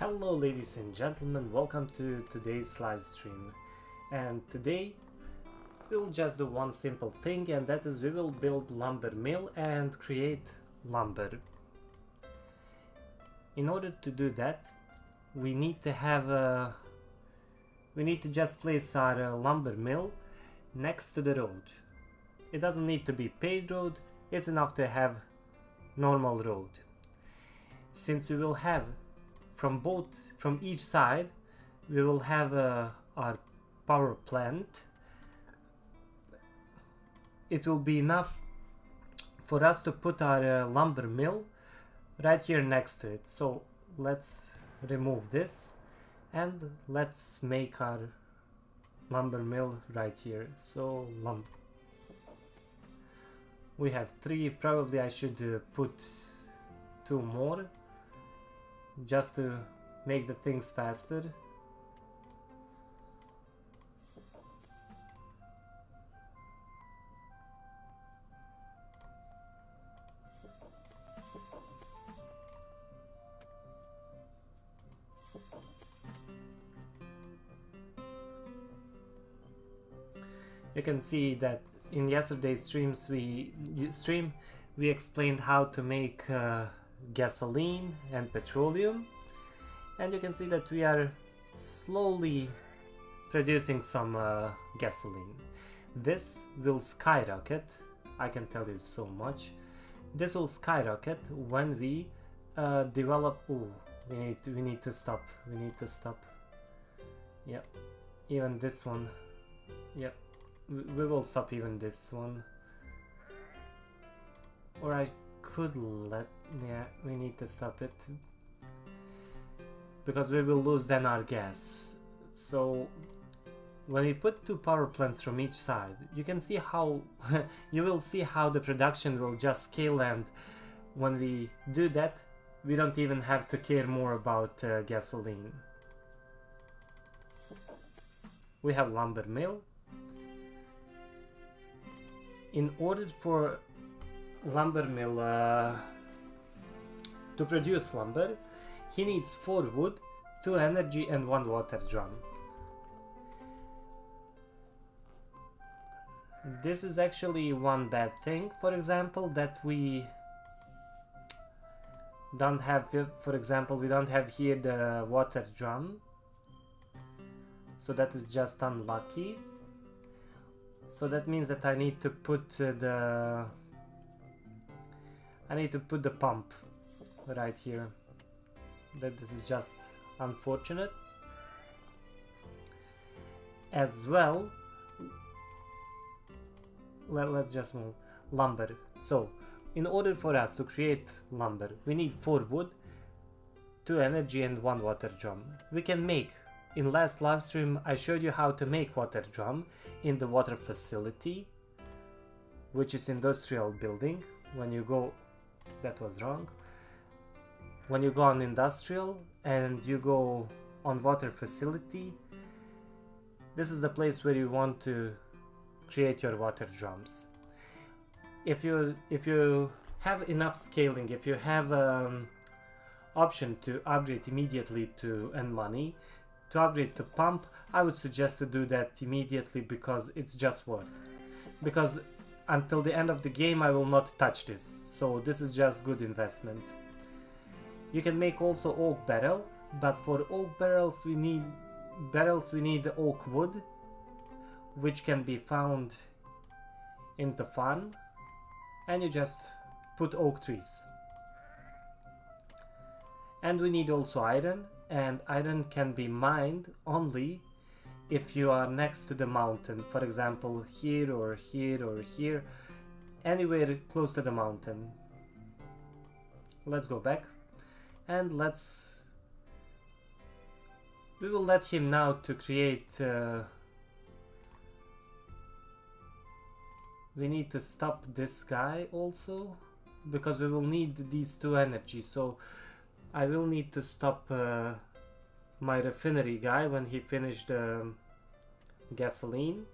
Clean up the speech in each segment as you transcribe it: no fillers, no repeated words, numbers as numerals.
Hello ladies and gentlemen, welcome to today's live stream. And today we'll just do one simple thing, and that is we will build lumber mill and create lumber. In order to do that, we need to just place our lumber mill next to the road. It doesn't need to be paved road, it's enough to have normal road. Since we will have from each side, we will have our power plant. It will be enough for us to put our lumber mill right here next to it. So let's remove this and let's make our lumber mill right here. So we have 3, probably I should put 2 more just to make the things faster. You can see that in yesterday's stream we explained how to make gasoline and petroleum, and you can see that we are slowly producing some gasoline. This will skyrocket, I can tell you so much. This will skyrocket when we develop. Oh, we need to stop. Yeah, even this one. Yeah, we will stop even this one. Or I could let, yeah, we need to stop it because we will lose then our gas. So when we put 2 power plants from each side, you can see how you will see how the production will just scale, and when we do that we don't even have to care more about gasoline. We have lumber mill. In order for lumber mill to produce lumber, he needs 4 wood, 2 energy and 1 water drum. This is actually one bad thing, for example, that we don't have, we don't have here the water drum, so that is just unlucky. So that means that I need to put the pump right here. This is just unfortunate. As well, let's just move lumber. So in order for us to create lumber, we need 4 wood, 2 energy and 1 water drum. We can make, in last live stream I showed you how to make water drum in the water facility, which is industrial building. When you go, that was wrong. When you go on industrial and you go on water facility, this is the place where you want to create your water drums. If you have enough scaling, if you have option to upgrade immediately to and money to upgrade to pump, I would suggest to do that immediately because it's just worth. Because until the end of the game I will not touch this, so this is just good investment. You can make also oak barrel, but for oak barrels we need oak wood, which can be found in the farm, and you just put oak trees. And we need also iron, and iron can be mined only if you are next to the mountain, for example here or here or here, anywhere close to the mountain. Let's go back and we will let him now to create we need to stop this guy also because we will need these 2 energy, so I will need to stop my refinery guy when he finished gasoline.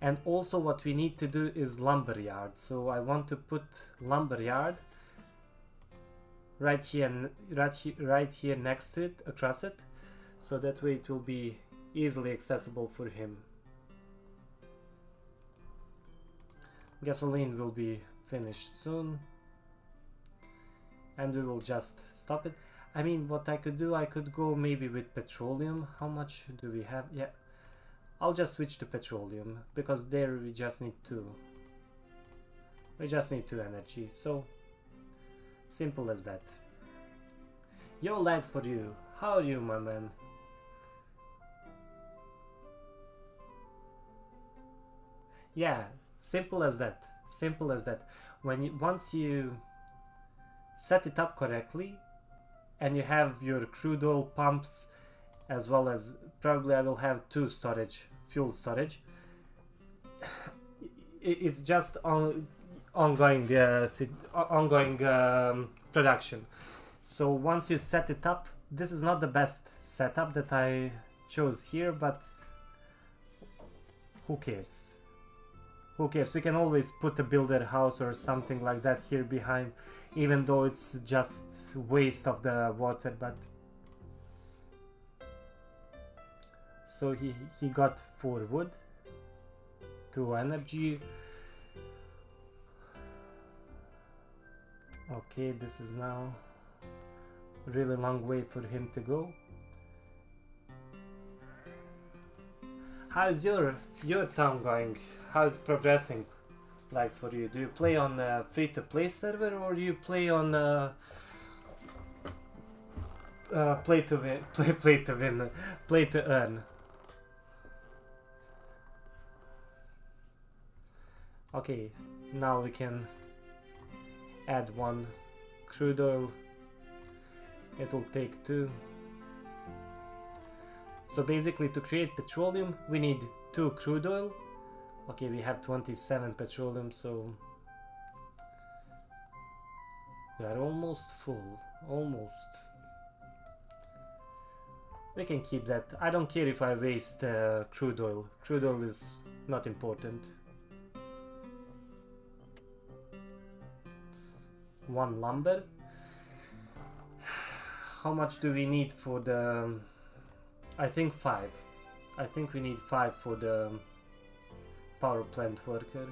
And also what we need to do is lumberyard, so I want to put lumberyard right here, right here next to it, across it, so that way it will be easily accessible for him. Gasoline will be finished soon, and we will just stop it. I mean, what I could do, I could go maybe with petroleum. How much do we have? Yeah, I'll just switch to petroleum, because there we just need two. We just need 2 energy, so simple as that. Yo, legs for you. How are you, my man? Yeah, simple as that. Simple as that. Once you set it up correctly, and you have your crude oil pumps, as well as probably I will have 2 fuel storage. It's just ongoing production. So once you set it up, this is not the best setup that I chose here, but who cares? Who cares? You can always put a builder house or something like that here behind, even though it's just waste of the water. But so he got 4 wood, 2 energy. Okay, this is now a really long way for him to go. How's your town going? How's it progressing? Like for you, do you play on a free-to-play server, or do you play on play to earn? Okay, now we can add 1 crude oil. It will take 2. So basically, to create petroleum we need 2 crude oil. Okay, we have 27 petroleum, so we are almost full. Almost. We can keep that. I don't care if I waste crude oil. Crude oil is not important. 1 lumber. How much do we need for the... I think 5. I think we need 5 for the power plant worker.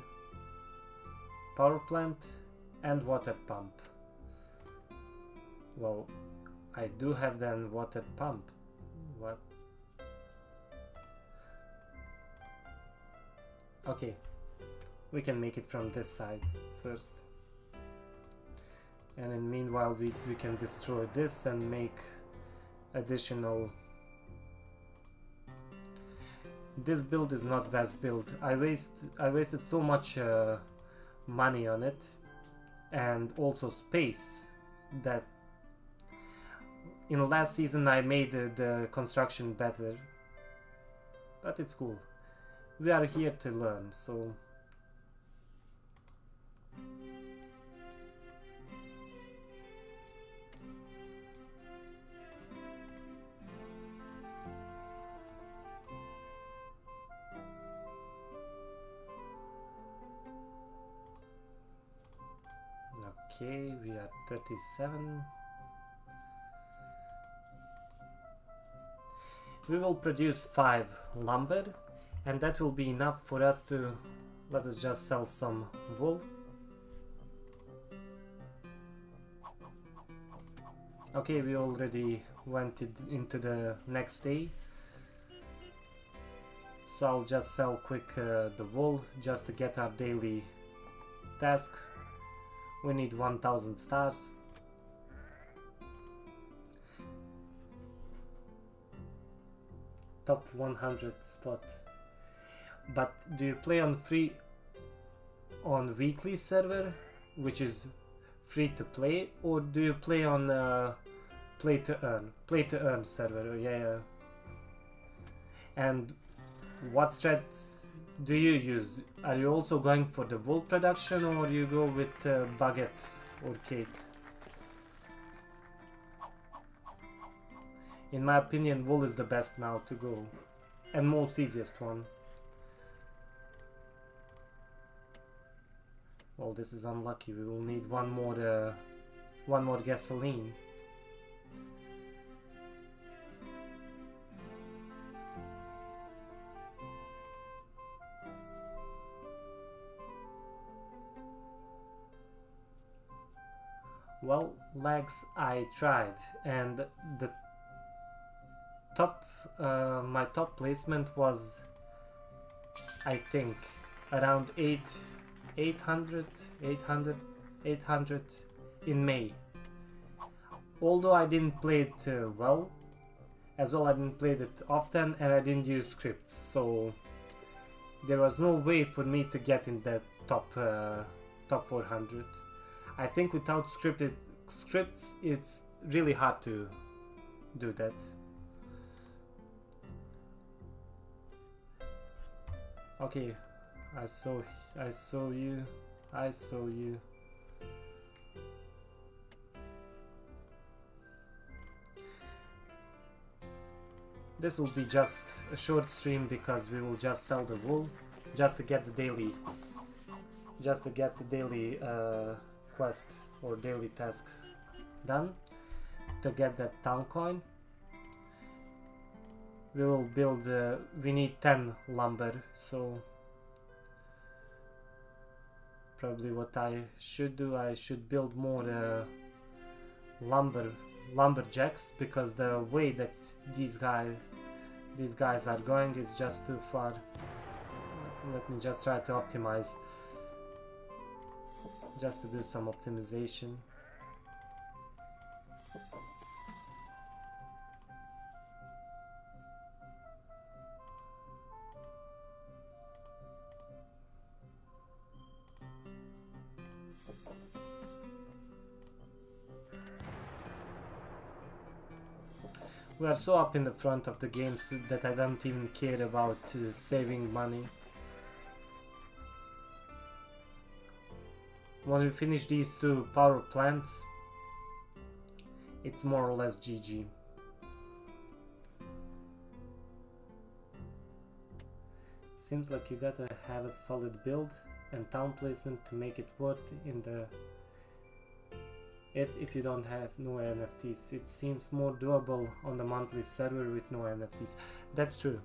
Power plant and water pump. Well, I do have then water pump. What? Okay, we can make it from this side first. And in meanwhile we can destroy this and make additional... This build is not best build. I wasted so much money on it, and also space, that in the last season I made the construction better. But it's cool. We are here to learn, so... Okay, we are 37. We will produce 5 lumber, and that will be enough for us to... Let us just sell some wool. Okay, we already went into the next day. So I'll just sell quick the wool just to get our daily task. We need 1000 stars. Top 100 spot. But do you play on weekly server, which is free to play, or do you play on play to earn server? Yeah. And what strat do you use? Are you also going for the wool production, or you go with baguette or cake? In my opinion, wool is the best now to go, and most easiest one. Well, this is unlucky. We will need one more one more gasoline. Well, legs, I tried, and the top, my top placement was, I think, around 800 in May. Although I didn't play it well, as well I didn't play it often, and I didn't use scripts, so there was no way for me to get in the top 400. I think without scripts, it's really hard to do that. Okay, I saw you. This will be just a short stream because we will just sell the wool, just to get the daily, quest or daily task done, to get that town coin. We will build, we need 10 lumber, so probably what I should do, I should build more lumberjacks, because the way that these guys are going is just too far. Let me just try to optimize, just to do some optimization. We are so up in the front of the game that I don't even care about saving money. When we finish these two power plants, it's more or less GG. Seems like you gotta have a solid build and town placement to make it worth in the... If you don't have no NFTs. It seems more doable on the monthly server with no NFTs. That's true.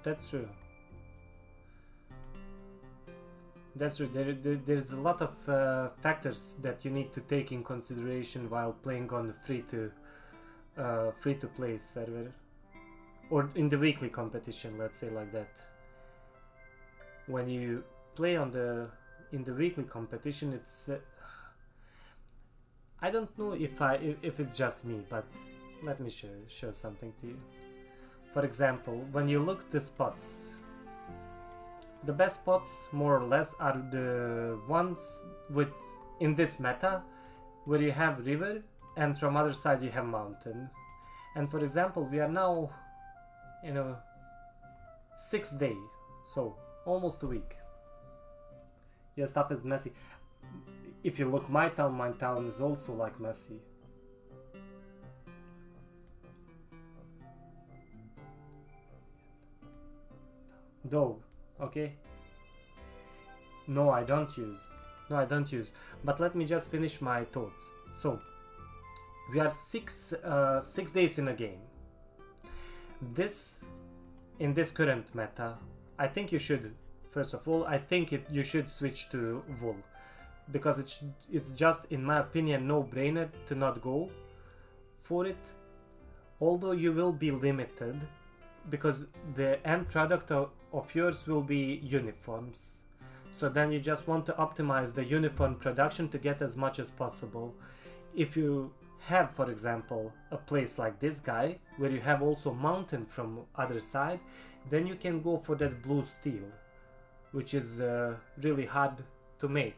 That's true. That's true. There's a lot of factors that you need to take in consideration while playing on the free to play server, or in the weekly competition, let's say like that. When you play in the weekly competition, it's I don't know if it's just me, but let me show something to you. For example, when you look at the spots, the best spots more or less are the ones in this meta where you have river and from other side you have mountain. And for example, we are now in a 6th day, so almost a week. Your stuff is messy. If you look my town is also like messy. Dog, okay? No, I don't use. But let me just finish my thoughts. So, we are 6 days in a game. In this current meta, I think you should, first of all, you should switch to wool. Because it's just, in my opinion, no-brainer to not go for it. Although you will be limited, because the end product of yours will be uniforms. So then you just want to optimize the uniform production to get as much as possible. If you have, for example, a place like this guy, where you have also mountain from other side, then you can go for that blue steel, which is really hard to make.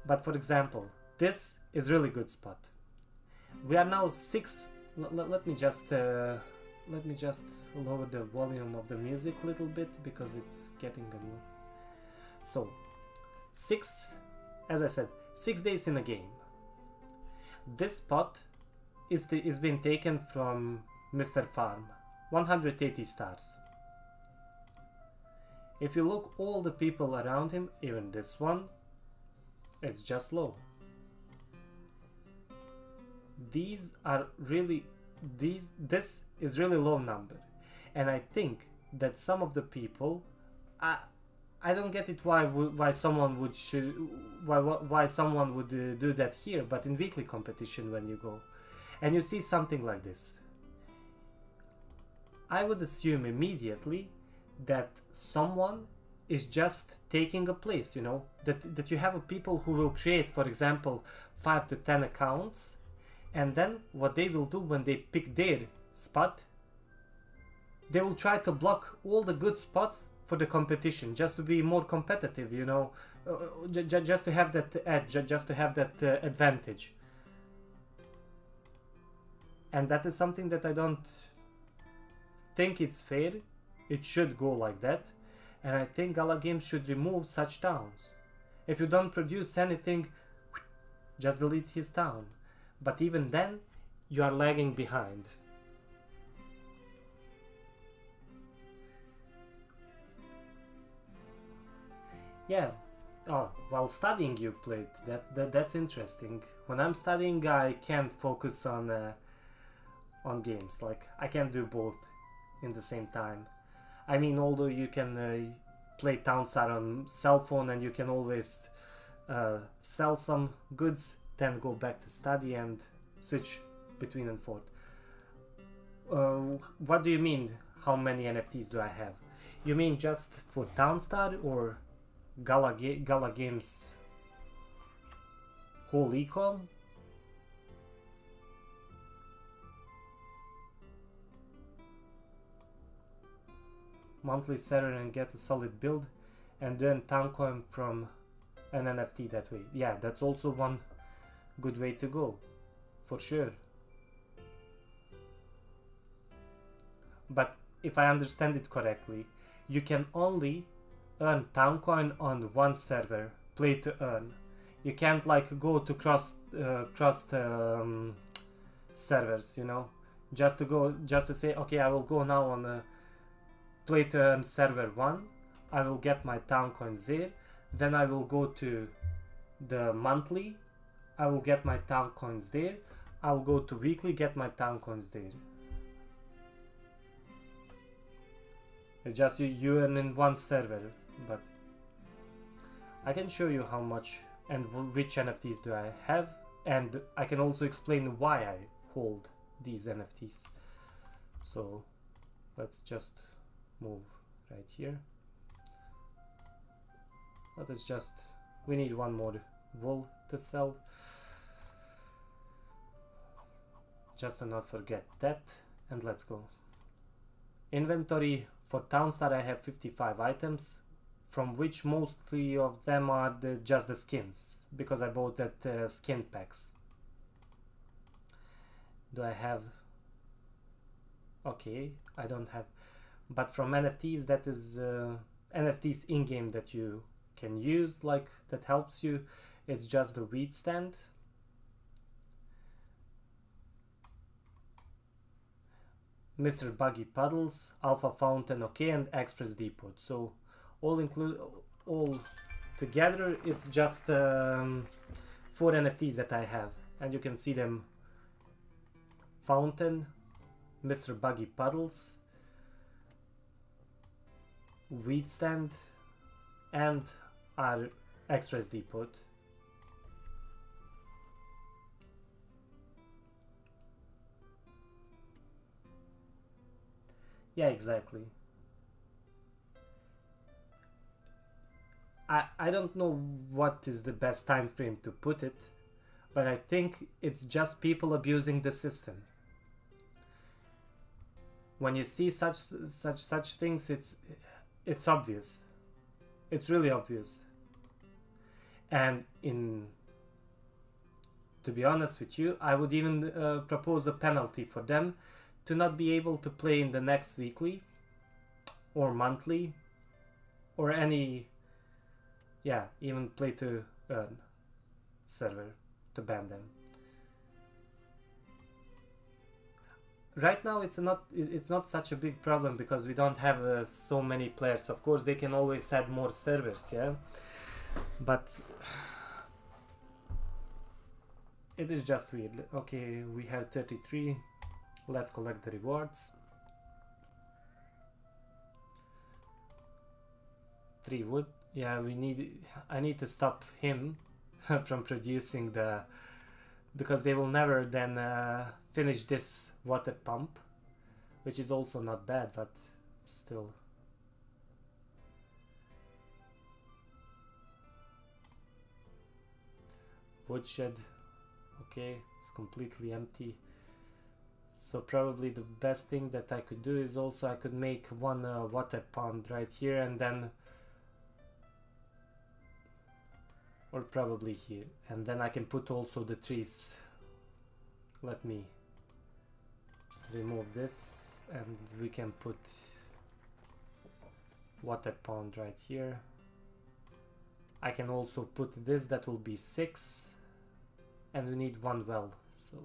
But for example, this is really good spot. We are now 6. Let me just lower the volume of the music a little bit because it's getting annoying. So, as I said, 6 days in a game. This spot is been taken from Mr. Farm, 180 stars. If you look all the people around him, even this one, it's just low. these are really this is really low number, and I think that some of the people, I don't get it why someone would why someone would do that here, but in weekly competition when you go and you see something like this, I would assume immediately that someone is just taking a place, you know, that you have people who will create, for example, 5 to 10 accounts, and then what they will do when they pick their spot, they will try to block all the good spots for the competition, just to be more competitive, you know, just to have that edge, just to have that advantage. And that is something that I don't think it's fair. It should go like that, and I think Gala Games should remove such towns. If you don't produce anything, just delete his town. But even then, you are lagging behind. Yeah. Oh, while studying you played. That's interesting. When I'm studying, I can't focus on games. Like, I can't do both in the same time. I mean, although you can play Townstar on cell phone and you can always sell some goods, then go back to study and switch between and forth. What do you mean? How many NFTs do I have? You mean just for Townstar or Gala Games whole ecom? Monthly salary and get a solid build, and then town coin from an NFT that way. Yeah, that's also one good way to go, for sure. But if I understand it correctly, you can only earn town coin on one server, play to earn. You can't like go to cross servers, you know, just to say, okay, I will go now on play to earn server 1, I will get my town coins there, then I will go to the monthly, I will get my town coins there, I'll go to weekly, get my town coins there. It's just you earn in one server, but I can show you how much and which NFTs do I have, and I can also explain why I hold these NFTs. So let's just move right here. But it's just, we need one more wool to sell, just to not forget that. And let's go. Inventory for Townstar, I have 55 items, from which mostly of them are just the skins, because I bought that skin packs. Do I have? Okay, I don't have. But from NFTs, that is NFTs in-game that you can use, like, that helps you. It's just the wheat stand. Mr. Buggy Puddles, Alpha Fountain, okay, and Express Depot. So all together, it's just 4 NFTs that I have, and you can see them: Fountain, Mr. Buggy Puddles, wheat stand, and our Express Depot. Yeah, exactly. I don't know what is the best time frame to put it, but I think it's just people abusing the system. When you see such things, it's obvious. It's really obvious. And to be honest with you, I would even propose a penalty for them to not be able to play in the next weekly or monthly or any, yeah, even play to earn server, to ban them. Right now it's not such a big problem because we don't have so many players. Of course they can always add more servers, yeah, but It is just weird. Okay, we have 33. Let's collect the rewards. 3 wood. Yeah, I need to stop him from producing the, because they will never then finish this water pump, which is also not bad, but still. Woodshed, okay, it's completely empty. So probably the best thing that I could do is also I could make one water pond right here, and then, or probably here, and then I can put also the trees. Let me remove this and we can put water pond right here. I can also put this, that will be 6, and we need 1 well, so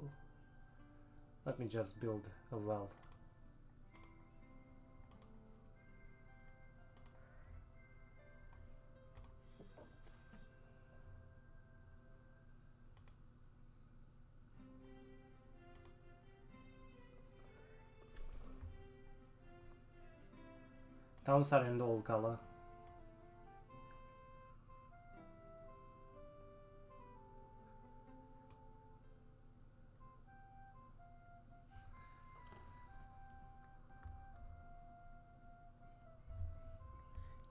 let me just build a well. Towns are in the old color.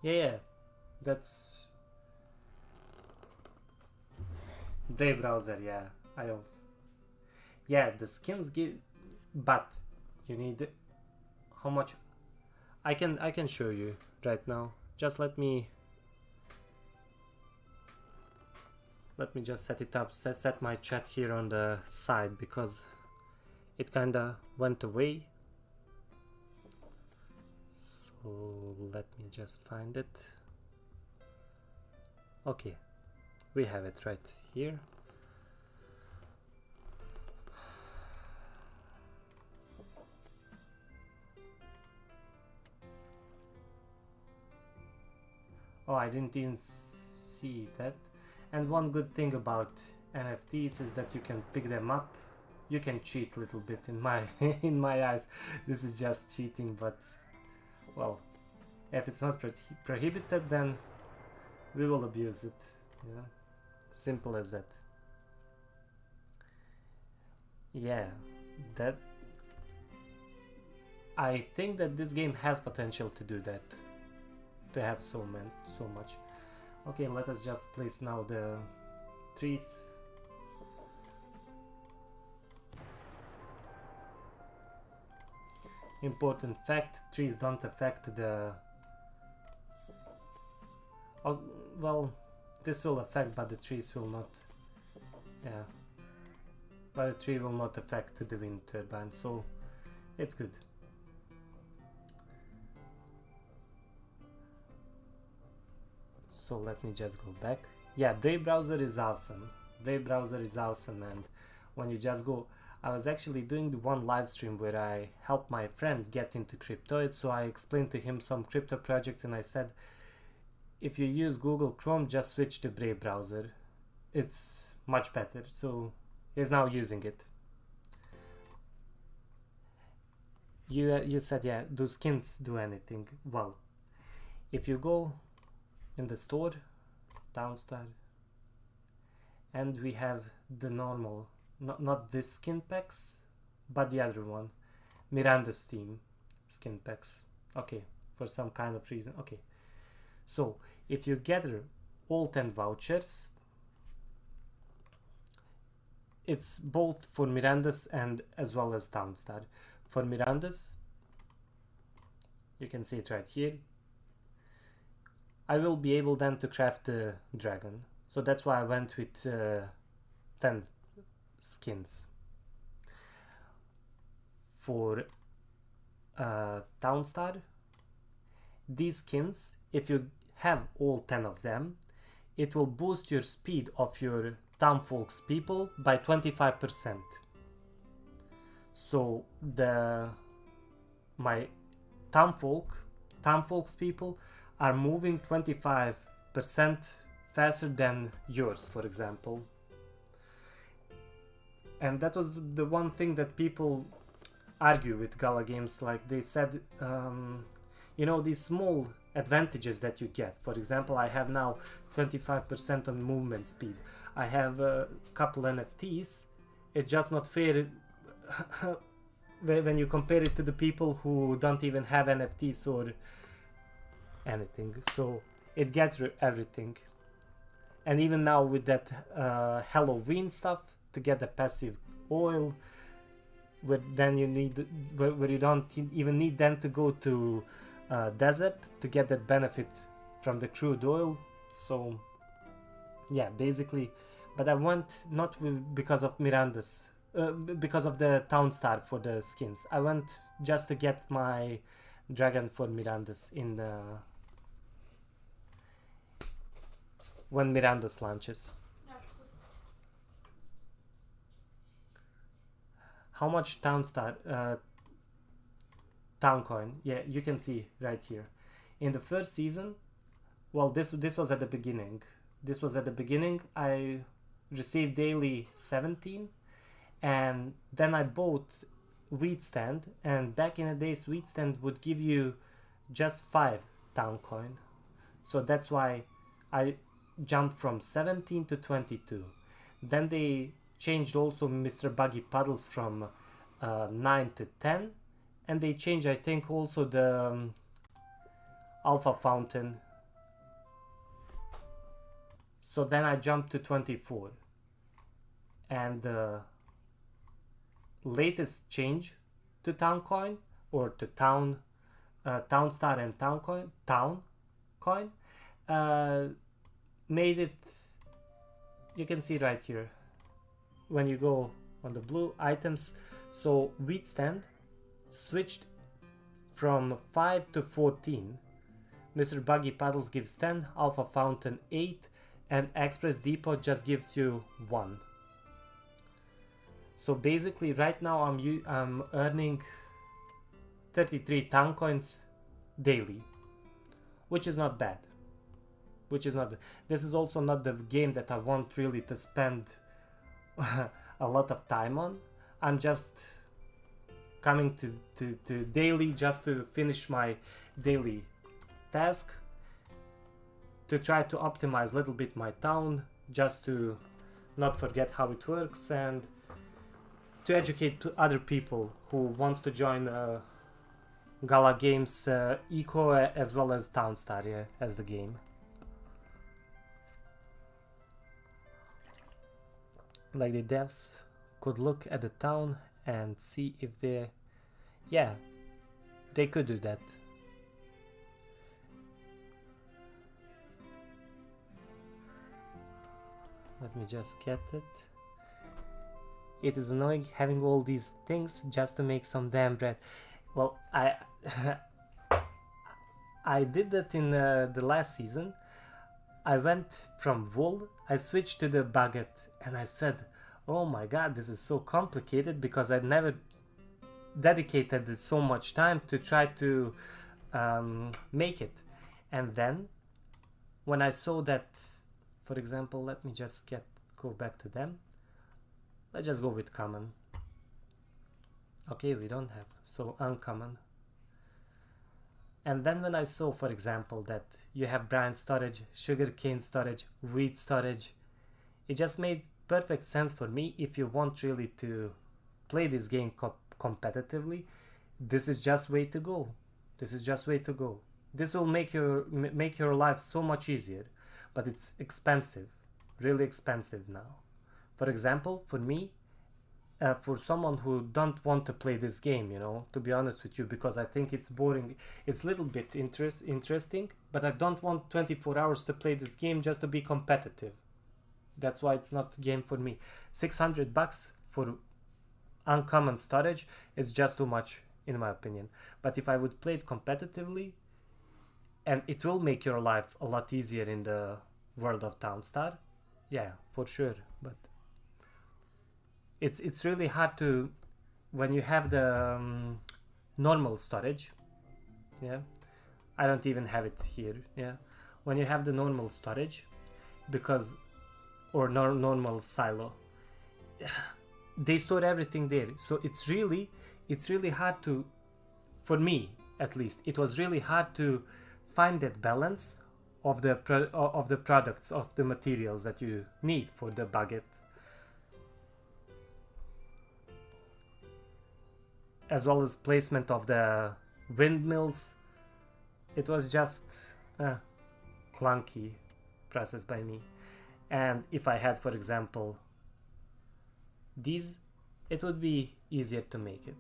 Yeah, that's Brave browser. Yeah, I also. Yeah, the skins give, but you need how much? I can show you right now. Just let me just set it up. Set my chat here on the side because it kinda went away. So let me just find it. Okay, we have it right here. Oh, I didn't even see that. And one good thing about NFTs is that you can pick them up. You can cheat a little bit in my in my eyes. This is just cheating, but well, if it's not prohibited, then we will abuse it. Yeah, simple as that. Yeah, that. I think that this game has potential to do that, to have so much. Okay, let us just place now the trees. Important fact, trees don't affect the... Oh, well, this will affect, but the trees will not. Yeah. But the tree will not affect the wind turbine, so it's good. So let me just go back. Yeah, Brave browser is awesome. Brave browser is awesome, and when you just go, I was actually doing the one live stream where I helped my friend get into crypto, so I explained to him some crypto projects, and I said, if you use Google Chrome, just switch to Brave browser. It's much better. So he's now using it. You said, yeah, do skins do anything? Well, if you go in the store, downstar, and we have the normal, not this skin packs, but the other one, Miranda's Team skin packs. Okay, for some kind of reason. Okay, so if you gather all 10 vouchers, it's both for Miranda's and as well as Downstar. For Miranda's, you can see it right here. I will be able then to craft the dragon. So that's why I went with 10 skins. For Downstar, these skins, if you have all 10 of them, it will boost your speed of your townfolk's people by 25%. So my townfolk's people are moving 25% faster than yours, for example. And that was the one thing that people argue with Gala games. Like they said, you know, these small advantages that you get. For example, I have now 25% on movement speed. I have a couple NFTs. It's just not fair when you compare it to the people who don't even have NFTs or anything. So it gets everything. And even now with that Halloween stuff, to get the passive oil, where then you need, where you don't even need then to go to desert to get that benefit from the crude oil. So yeah, basically, but I went not because of Miranda's, because of the town star for the skins. I went just to get my dragon for Miranda's in the when Miranda's launches. How much town coin? Yeah, you can see right here. In the first season, well, this was at the beginning. This was at the beginning. I received daily 17, and then I bought wheat stand. And back in the days, wheat stand would give you just 5 town coin. So that's why I jumped from 17 to 22. Then they changed also Mr. Buggy Puddles from 9 to 10, and they changed, I think, also the Alpha Fountain. So then I jumped to 24, and the latest change to Town Coin, or to Town Star and Town Coin, made it, you can see right here, when you go on the blue items. So wheat stand switched from 5 to 14. Mr. Buggy Paddles gives 10, Alpha Fountain 8, and Express Depot just gives you 1. So basically right now I'm earning 33 town coins daily, which is not bad. This is also not the game that I want really to spend a lot of time on. I'm just coming to daily just to finish my daily task, to try to optimize a little bit my town, just to not forget how it works, and to educate other people who wants to join Gala Games Eco as well as Town Star as the game. Like the devs could look at the town and see if they, yeah, they could do that. Let me just get it. It is annoying having all these things just to make some damn bread. Well, I did that in the last season. I went from wool, I switched to the baguette, and I said, oh my god, this is so complicated, because I'd never dedicated so much time to try to make it. And then when I saw that, for example, let me just go back to them. Let's just go with common. Okay, we don't have, so uncommon. And then when I saw, for example, that you have brine storage, sugarcane storage, wheat storage, it just made perfect sense for me. If you want really to play this game competitively, this is just way to go. This is just way to go. This will make your life so much easier, but it's expensive, really expensive now. For example, for me, for someone who don't want to play this game, you know, to be honest with you, because I think it's boring. It's a little bit interesting, but I don't want 24 hours to play this game just to be competitive. That's why it's not a game for me. $600 for uncommon storage is just too much, in my opinion. But if I would play it competitively, and it will make your life a lot easier in the world of Townstar, yeah, for sure. But it's really hard to, when you have the normal storage, yeah, I don't even have it here, yeah, when you have the normal storage, because, or normal silo, they store everything there. So it's really hard to, for me at least, it was really hard to find that balance of the products, of the materials that you need for the baguette, as well as placement of the windmills. It was just a clunky process by me. And if I had, for example, these, it would be easier to make it.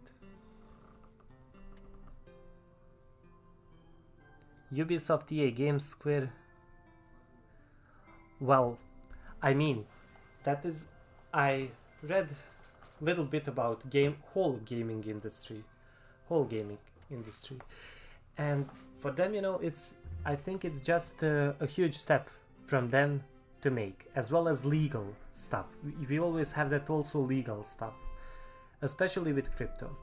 Ubisoft, EA Games, Square. Well, I mean, that is, I read a little bit about whole gaming industry, and for them, you know, I think it's just a huge step from them to make, as well as legal stuff. We always have that also legal stuff, especially with crypto,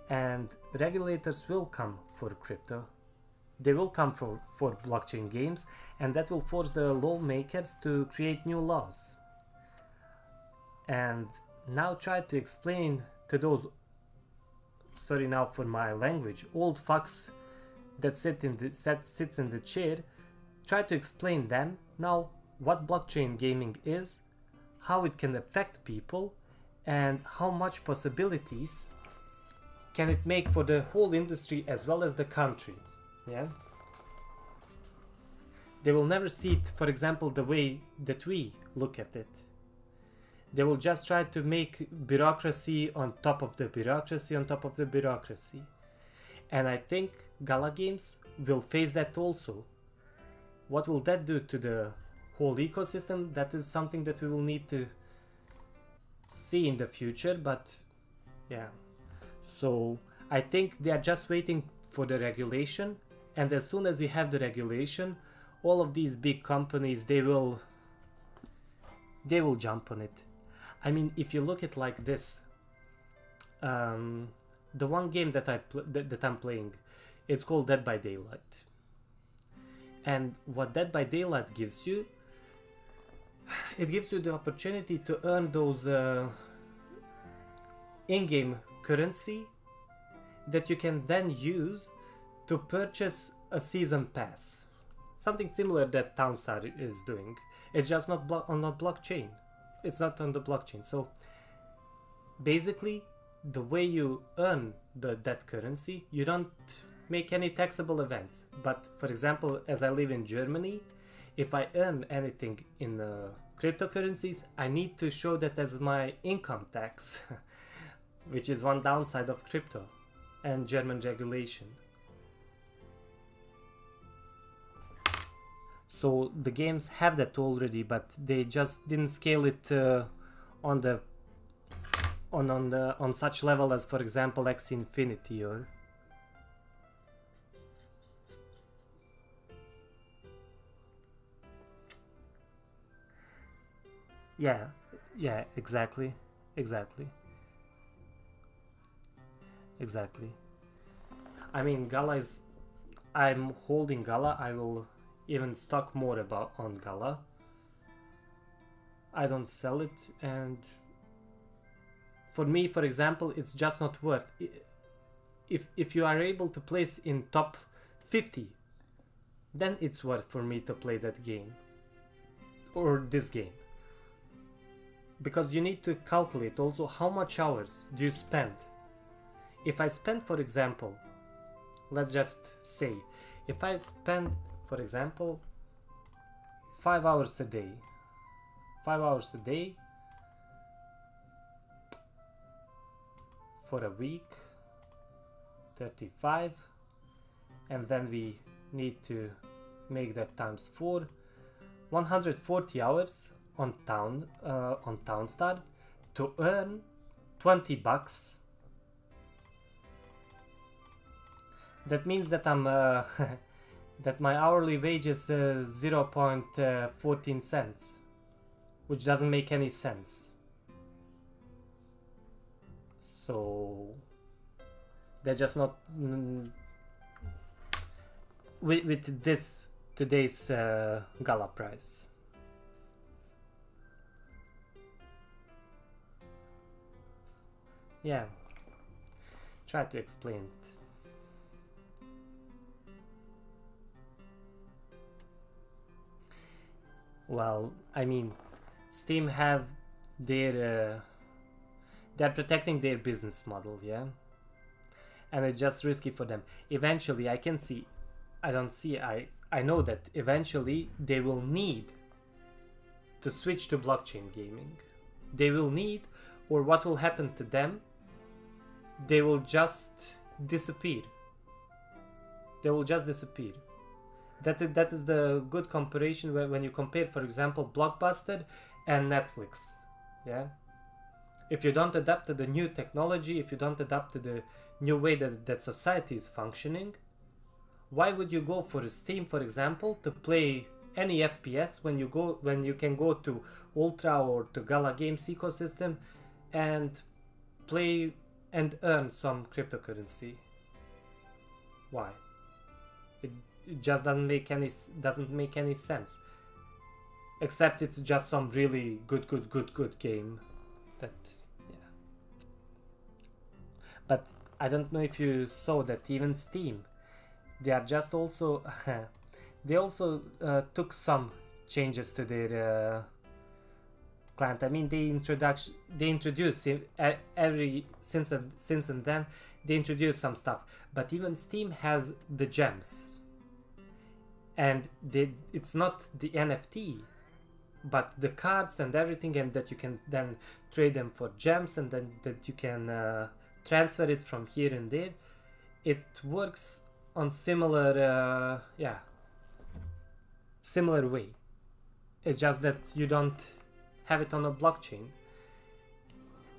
and regulators will come for crypto. They will come for blockchain games, and that will force the lawmakers to create new laws. And now try to explain to those, sorry now for my language, old fucks that sits in the chair, try to explain them now what blockchain gaming is, how it can affect people, and how much possibilities can it make for the whole industry as well as the country. Yeah, they will never see it, for example, the way that we look at it. They will just try to make bureaucracy on top of the bureaucracy on top of the bureaucracy. And I think Gala Games will face that also. What will that do to the whole ecosystem? That is something that we will need to see in the future, but yeah. So I think they are just waiting for the regulation, and as soon as we have the regulation, all of these big companies, they will jump on it. I mean, if you look at like this, the one game that I'm playing, it's called Dead by Daylight. And what Dead by Daylight gives you, it gives you the opportunity to earn those in-game currency that you can then use to purchase a season pass. Something similar that Townstar is doing. It's just not on the blockchain. It's not on the blockchain. So basically, the way you earn that currency, you don't make any taxable events. But for example, as I live in Germany, if I earn anything in cryptocurrencies, I need to show that as my income tax, which is one downside of crypto and German regulation. So the games have that already, but they just didn't scale it on such level as, for example, X Infinity or. Yeah, exactly. I mean, Gala is. I'm holding Gala. I will even stock more on Gala. I don't sell it, and for me, for example, it's just not worth. If you are able to place in top 50, then it's worth for me to play that game or this game, because you need to calculate also how much hours do you spend. If I spend, for example, let's just say, if I spend, for example, 5 hours a day for a week, 35, and then we need to make that times 4, 140 hours on Townstar to earn $20. That means that I'm that my hourly wage is 0.14 cents, which doesn't make any sense. So they're just not with this today's Gala price. yeah, try to explain it. Well, I mean, Steam have their they're protecting their business model, yeah, and it's just risky for them. Eventually, I know that eventually they will need to switch to blockchain gaming. They will need, or what will happen to them? They will just disappear. They will just disappear. That is the good comparison when you compare, for example, Blockbuster and Netflix. Yeah. If you don't adapt to the new technology, if you don't adapt to the new way that society is functioning, why would you go for Steam, for example, to play any FPS when you can go to Ultra or to Gala Games ecosystem and play and earn some cryptocurrency? Why? It just doesn't make any sense. Except it's just some really good game. That, yeah. But I don't know if you saw that even Steam, they are just also they also took some changes to their client. I mean, they introduced every since and then they introduced some stuff. But even Steam has the gems, and it's not the NFT, but the cards and everything, and that you can then trade them for gems, and then that you can transfer it from here and there. It works on similar way. It's just that you don't have it on a blockchain,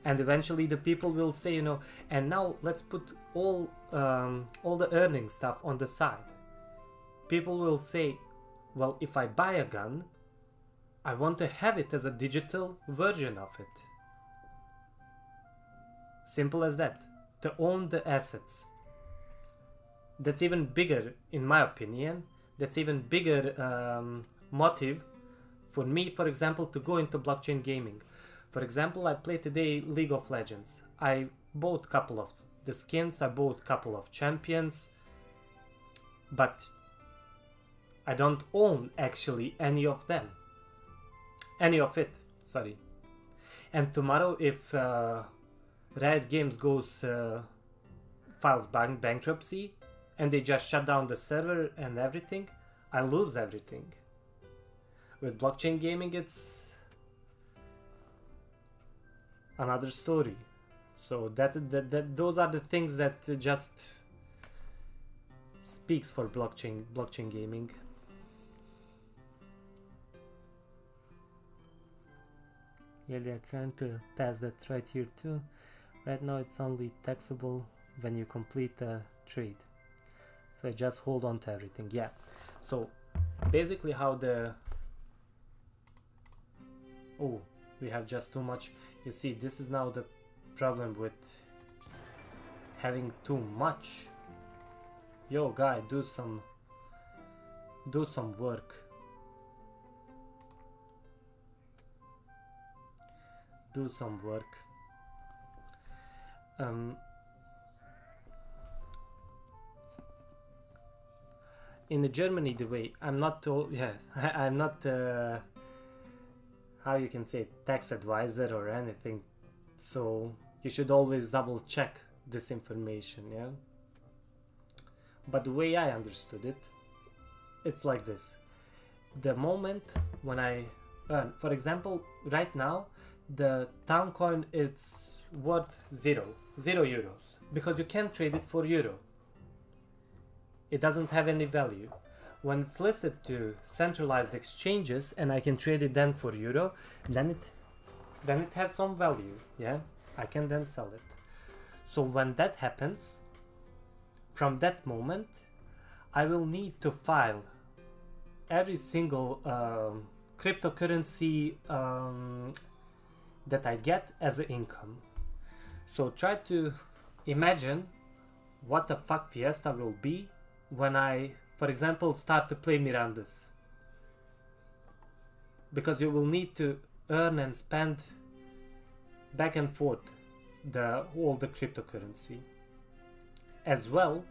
and eventually the people will say, you know, and now let's put all the earning stuff on the side. People will say, well, if I buy a gun, I want to have it as a digital version of it. Simple as that. To own the assets. That's even bigger, in my opinion. That's even bigger motive for me, for example, to go into blockchain gaming. For example, I played today League of Legends. I bought a couple of the skins, I bought a couple of champions, but I don't own actually any of them. Any of it, sorry. And tomorrow, if Riot Games files bankruptcy and they just shut down the server and everything, I lose everything. With blockchain gaming, it's another story. So those are the things that just speaks for blockchain gaming. Yeah, they're trying to pass that right here too. Right now it's only taxable when you complete a trade. So I just hold on to everything. Yeah. So basically how we have just too much. You see, this is now the problem with having too much. Yo guy, do some work. Do some work. In Germany, the way I'm not told, yeah, I'm not how you can say tax advisor or anything, so you should always double check this information, yeah. But the way I understood it, it's like this: the moment when I earn, for example, right now the town coin is worth zero euros because you can't trade it for euro. It doesn't have any value. When it's listed to centralized exchanges and I can trade it then for euro, then it has some value, yeah. I can then sell it. So when that happens, from that moment I will need to file every single cryptocurrency that I get as an income. So try to imagine what the fuck Fiesta will be when I, for example, start to play Mirandas. Because you will need to earn and spend back and forth all the cryptocurrency. As well,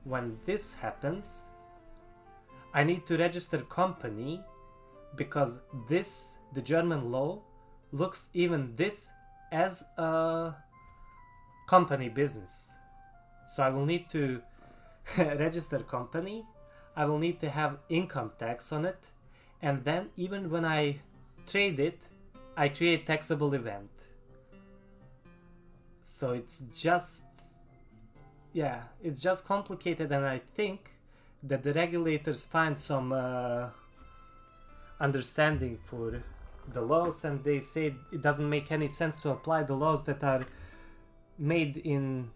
when this happens, I need to register company, because the German law looks even this as a company business. So I will need to register company, I will need to have income tax on it, and then even when I trade it, I create taxable event. So it's just complicated, and I think that the regulators find some understanding for the laws, and they say it doesn't make any sense to apply the laws that are made in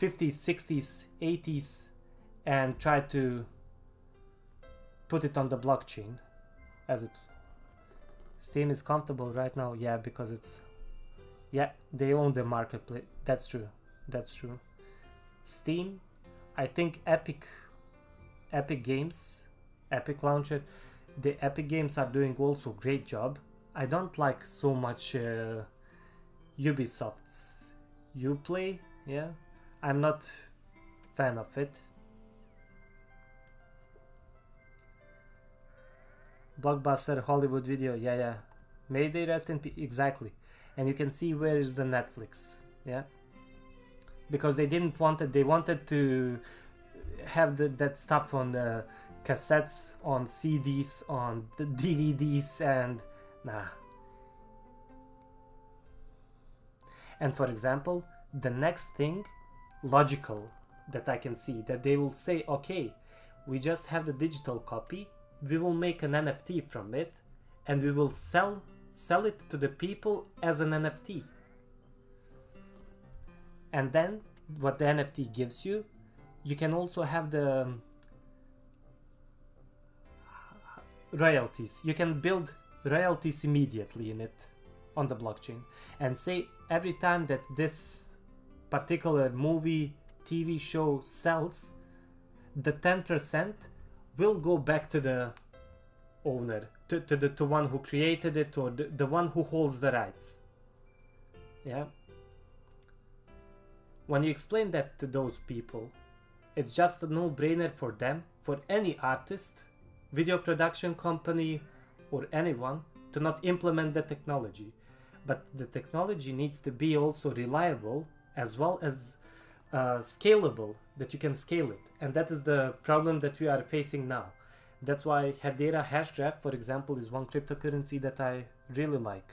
50s, 60s, 80s and try to put it on the blockchain as it. Steam is comfortable right now, yeah, because they own the marketplace. That's true. Steam, I think Epic Games, Epic Launcher, the Epic Games are doing also great job. I don't like so much Ubisoft's Uplay, yeah. I'm not fan of it. Blockbuster Hollywood Video, yeah. May they rest in peace, exactly. And you can see where is the Netflix, yeah. Because they didn't want it, they wanted to have that stuff on the cassettes, on CDs, on the DVDs, and nah. And for example, the next thing logical that I can see, that they will say, okay, we just have the digital copy, we will make an NFT from it, and we will sell it to the people as an NFT. And then what the NFT gives you, you can also have the royalties. You can build royalties immediately in it on the blockchain, and say every time that this particular movie, TV show sells, the 10% will go back to the owner, to one who created it, or the one who holds the rights. Yeah. When you explain that to those people, it's just a no-brainer for them, for any artist, video production company, or anyone to not implement the technology. But the technology needs to be also reliable, as well as scalable, that you can scale it. And that is the problem that we are facing now. That's why Hedera Hashgraph, for example, is one cryptocurrency that I really like.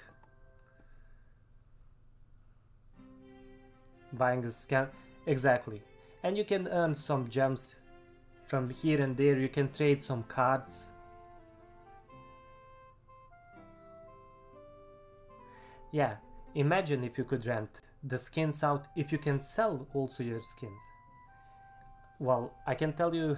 Buying a scan, exactly. And you can earn some gems from here and there. You can trade some cards. Yeah, imagine if you could rent the skins out, if you can sell also your skins. Well, I can tell you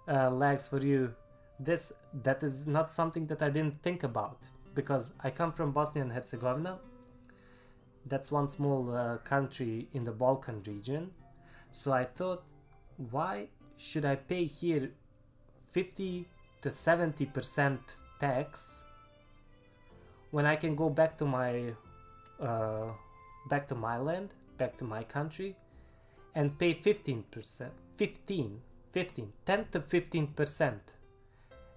lags for you, that is not something that I didn't think about, because I come from Bosnia and Herzegovina. That's one small country in the Balkan region. So I thought, why should I pay here 50 to 70% tax when I can go back to my land, back to my country, and pay 10 to 15%.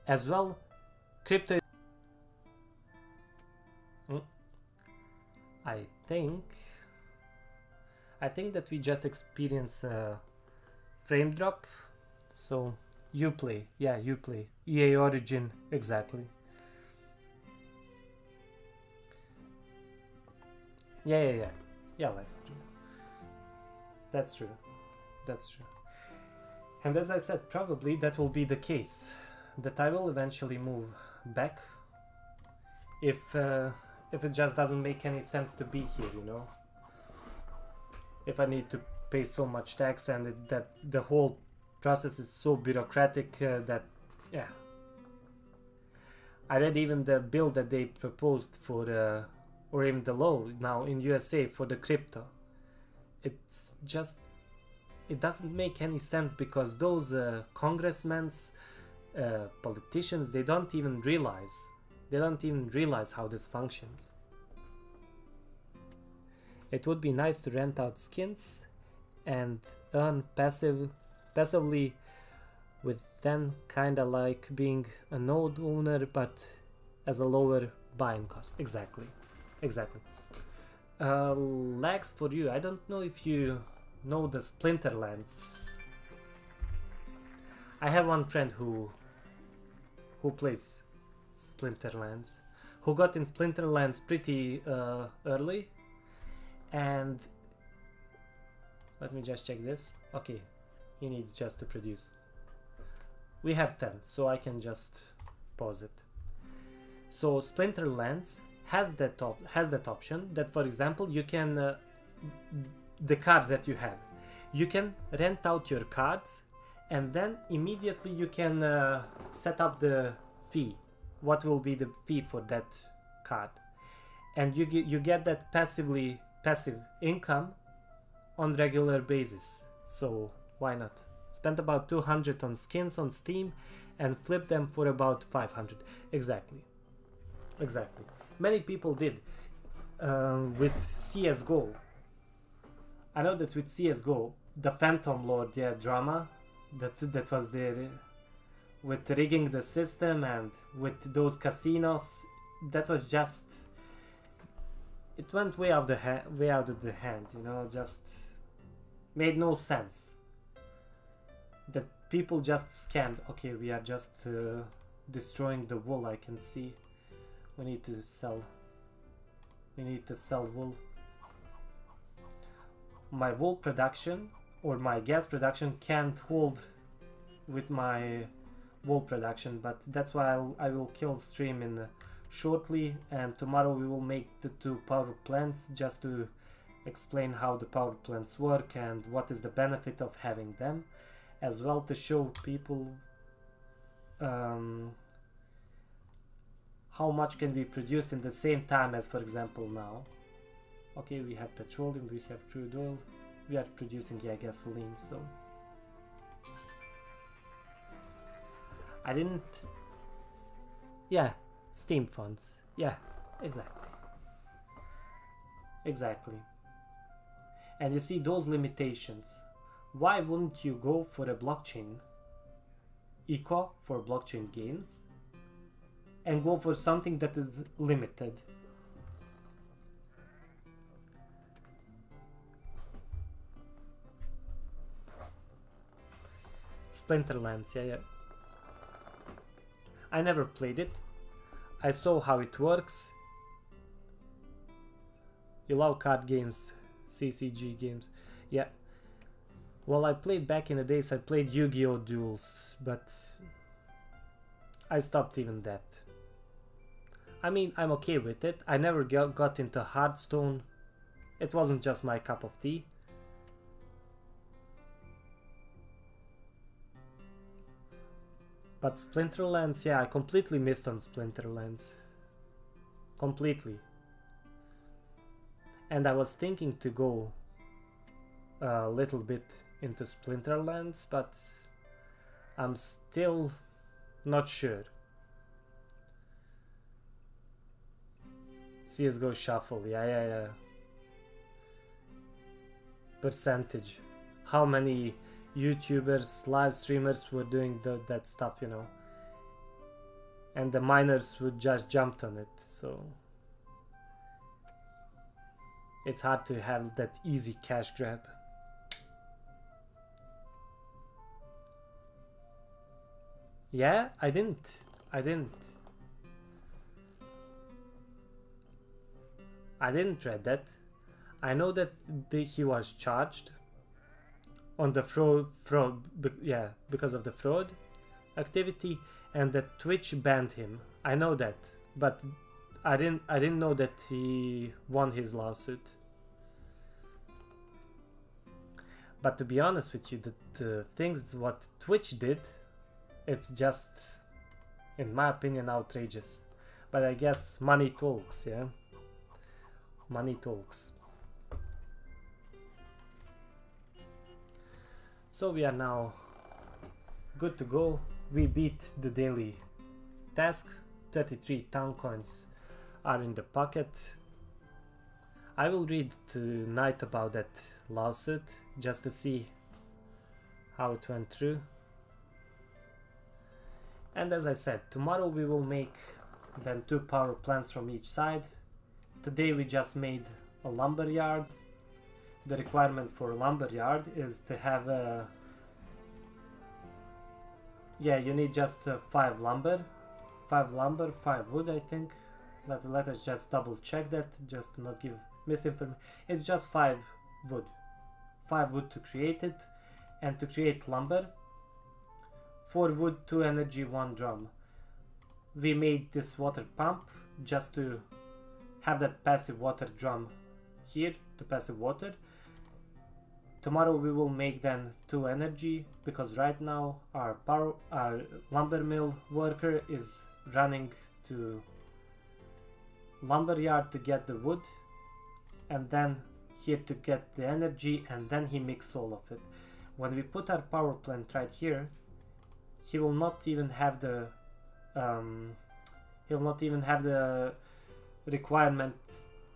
As well, crypto. I think that we just experience a frame drop. So Uplay, yeah, Uplay, EA Origin, exactly. Yeah, Lex. That's true. And as I said, probably that will be the case, that I will eventually move back if it just doesn't make any sense to be here, you know. If I need to pay so much tax, and that the whole process is so bureaucratic that, yeah. I read even the bill that they proposed for or even the law now in USA for the crypto. It's just, it doesn't make any sense, because those congressmen, politicians, they don't even realize how this functions. It would be nice to rent out skins and earn passively, with then kinda like being a node owner, but as a lower buying cost. Exactly. Lags for you. I don't know if you know the Splinterlands. I have one friend who plays Splinterlands, who got in Splinterlands pretty early, and let me just check this. Okay, he needs just to produce. We have 10, so I can just pause it. So Splinterlands has that option that, for example, you can the cards that you have, you can rent out your cards, and then immediately you can set up the fee. What will be the fee for that card? And you get that passive income on regular basis. So why not? Spend about 200 on skins on Steam and flip them for about 500. Exactly. Many people did with CSGO. I know that with CSGO, the Phantom Lord, drama that was there with rigging the system and with those casinos, that was just, it went way out of the hand, you know, just made no sense. That people just scammed. Okay, we are just destroying the wool. I can see we need to sell wool. My wool production or my gas production can't hold with my wool production, but that's why I will kill stream in shortly, and tomorrow we will make the 2 power plants just to explain how the power plants work and what is the benefit of having them, as well to show people how much can be produced in the same time as, for example, now. Okay, we have petroleum, we have crude oil, we are producing gasoline, so I didn't. Yeah, Steam funds. Yeah, exactly. And you see those limitations. Why wouldn't you go for a blockchain eco for blockchain games and go for something that is limited? Splinterlands, yeah. I never played it. I saw how it works. You love card games, CCG games. Yeah. Well, I played back in the days, I played Yu-Gi-Oh! Duels, but I stopped even that. I mean, I'm okay with it. I never got into Hearthstone. It wasn't just my cup of tea. But Splinterlands, yeah, I completely missed on Splinterlands. Completely. And I was thinking to go a little bit into Splinterlands, but I'm still not sure. CSGO Shuffle, yeah. Percentage. How many YouTubers, live streamers were doing that stuff, you know. And the miners would just jump on it, so it's hard to have that easy cash grab. Yeah, I didn't read that. I know that he was charged on the fraud, yeah, because of the fraud activity, and that Twitch banned him. I know that, but I didn't know that he won his lawsuit. But to be honest with you, the things what Twitch did, it's just, in my opinion, outrageous. But I guess money talks, yeah? Money talks. So we are now good to go. We beat the daily task. 33 town coins are in the pocket. I will read tonight about that lawsuit just to see how it went through. And as I said, tomorrow we will make then 2 power plants from each side. Today we just made a lumber yard. The requirements for a lumber yard is to have a... Yeah, you need just 5 lumber. 5 lumber, 5 wood, I think. Let us just double check that, just to not give misinformation. It's just 5 wood. 5 wood to create it. And to create lumber, 4 wood, 2 energy, 1 drum. We made this water pump just to have that passive water drum here, the passive water. Tomorrow we will make then 2 energy, because right now our lumber mill worker is running to lumber yard to get the wood, and then here to get the energy, and then he mixes all of it. When we put our power plant right here, he will not even have the requirement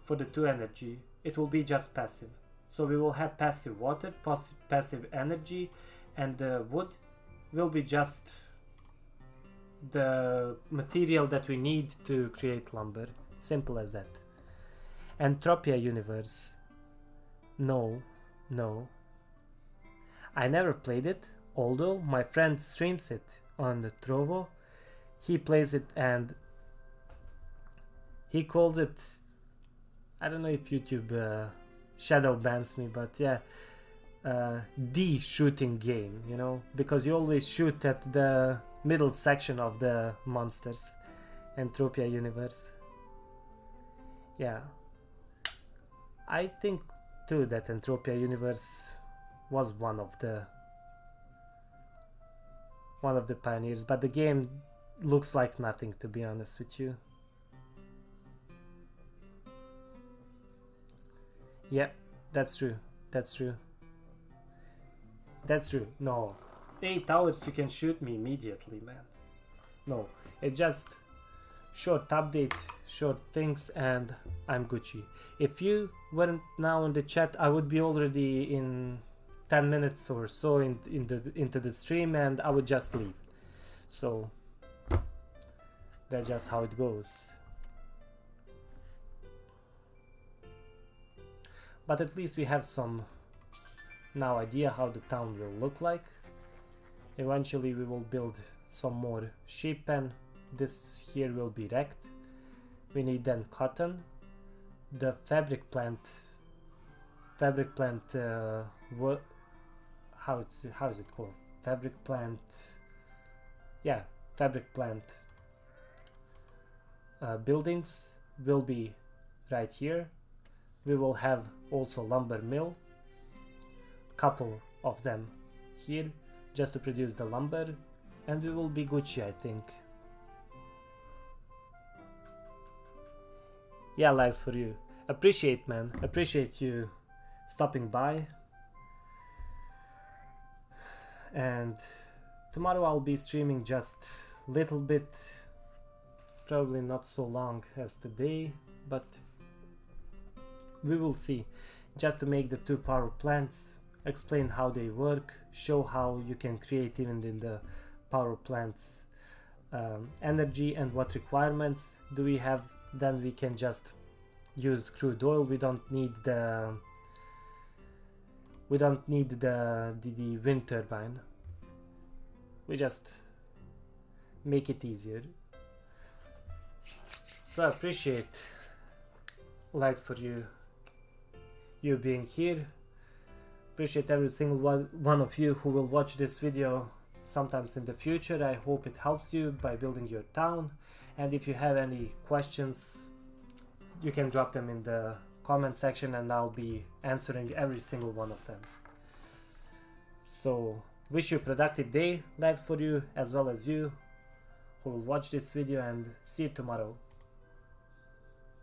for the 2 energy. It will be just passive. So we will have passive water, passive energy, and the wood will be just the material that we need to create lumber. Simple as that. Entropia universe. No. I never played it, although my friend streams it on the Trovo. He plays it and he calls it, I don't know if YouTube shadow bans me, but yeah, the shooting game, you know, because you always shoot at the middle section of the monsters. Entropia universe. Yeah, I think too that Entropia universe was one of the pioneers, but the game looks like nothing, to be honest with you. Yeah, that's true. No, 8 hours you can shoot me immediately, man. No, it's just short update, short things, and I'm Gucci. If you weren't now in the chat, I would be already in 10 minutes or so into the stream, and I would just leave. So that's just how it goes. But at least we have some now idea how the town will look like. Eventually we will build some more sheep pen. This here will be wrecked. We need then cotton. The fabric plant what, how is it called? Fabric plant. Yeah, fabric plant buildings will be right here. We will have also lumber mill, couple of them here just to produce the lumber, and we will be Gucci, I think. Yeah, likes for you. Appreciate, man. Appreciate you stopping by. And tomorrow I'll be streaming just little bit, probably not so long as today, but we will see. Just to make the 2 power plants, explain how they work, show how you can create even in the power plants energy and what requirements do we have. Then we can just use crude oil. We don't need the wind turbine. We just make it easier. So I appreciate likes for you being here. Appreciate every single one of you who will watch this video sometimes in the future. I hope it helps you by building your town, and if you have any questions you can drop them in the comment section and I'll be answering every single one of them. So wish you a productive day, likes for you as well as you who will watch this video, and see you tomorrow.